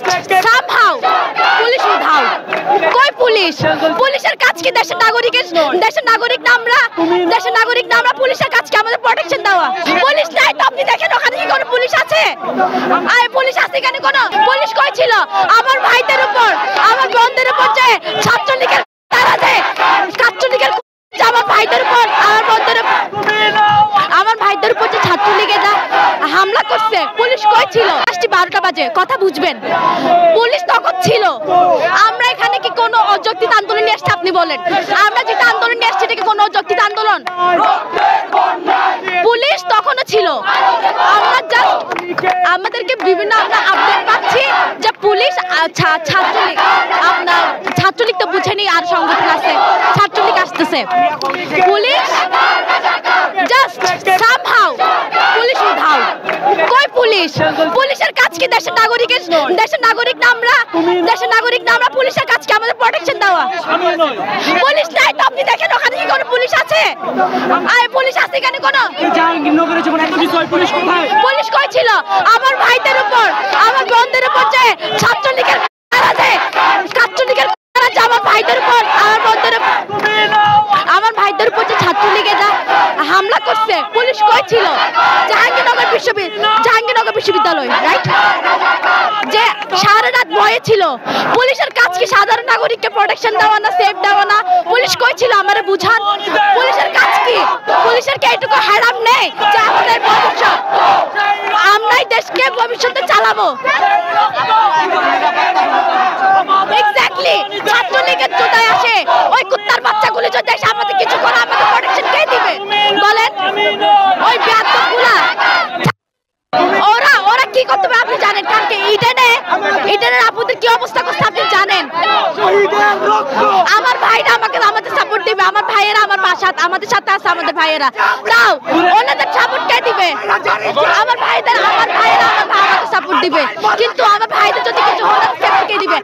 Just somehow police উধাও। কই police? পুলিশের কাজ কি দেশের নাগরিক না আমরা? দেশের নাগরিক না আমরা? পুলিশের কাজ কি আমাদের প্রোটেকশন দেওয়া? পুলিশ নাই তো আপনি দেখেন ওখানে কি কোনো পুলিশ আছে? আর পুলিশ আছে কেন? কোনো পুলিশ কই ছিল? আমার ভাইদের উপর, আমার বোনদের উপর যে ছাত্রলীগের তারা যে ছাত্রলীগের আমার ভাইদের উপর, আমার ভাইদের উপর যে ছাত্রলীগে যা হামলা করছে, পুলিশ কই ছিল? 12টা বাজে, কথা বুঝবেন। পুলিশ তখন ছিল। আমরা এখানে কি কোনো অযৌক্তিক আন্দোলন নিয়ে আসছি? আপনি বলেন, আমরা যেটা আন্দোলন নিয়ে আসছি এটা কি কোনো অযৌক্তিক আন্দোলন? পুলিশ তখনও ছিল। আমরা জাস্ট আমাদেরকে বিভিন্ন আমরা আপডেট পাচ্ছি যে পুলিশ ছাত্রলীগ, আপনার ছাত্রলীগ তো বুঝেনি আর সংগঠন আছে, ছাত্রলীগ আসতেছে। পুলিশ জাস্ট সামহাউ পুলিশ উধাও। কই পুলিশ? পুলিশের কাজ কি দেশের নাগরিক না আমরা? দেশের নাগরিক না আমরা? পুলিশের কাজ কি আমাদের প্রোটেকশন দেওয়া? পুলিশ নাই তো আপনি দেখেন ওখানে কি কোনো পুলিশ আছে? আর পুলিশ আছে কেন? কোনো পুলিশ কই ছিল? আমার ভাইদের উপর, আমার বোনদের উপর যে ছাত্রলীগের তারা যে ছাত্রলীগের আমার ভাইদের উপর, আমার ভাইদের উপর যে ছাত্রলীগে যা হামলা করছে, পুলিশ কই ছিল? জাহাঙ্গীরনগর বিশ্ববিদ্যালয়, রাইট? যে সারা রাত ভয়ে ছিল। পুলিশের কাজ কি সাধারণ নাগরিককে প্রোটেকশন দেওয়া না, সেফ দেওয়া না? পুলিশ কই ছিল? আমারে বুঝান। পুলিশের কাজ কি? পুলিশের কি এইটুকু হ্যারাম নেই যে আমাদের ভবিষ্যৎ, আমরাই দেশকে ভবিষ্যতে চালাবো? এক্স্যাক্টলি। ছাত্রলীগের চোদায় আসে ওই কুত্তার বাচ্চাগুলি যদি এসে আমাদের কিছু করে, আমাদের প্রোটেকশন কে দিবে বলেন? ওই বেয়াদবগুলা ওরা কি করতে হবে আপনি জানেন? কালকে ইডেনের আপুদের কি অবস্থা করছে আপনি জানেন? আমার ভাইরা আমাদের সাপোর্ট দিবে, আমার ভাইয়েরা আমাদের সাথে আছে, আমাদের ভাইয়েরা তাও ওনাদের সাপোর্ট কে দিবে? আমার ভাইয়েরা আমাদের সাপোর্ট দিবে, কিন্তু আমার ভাইদের যদি কিছু হয় কে দিবে?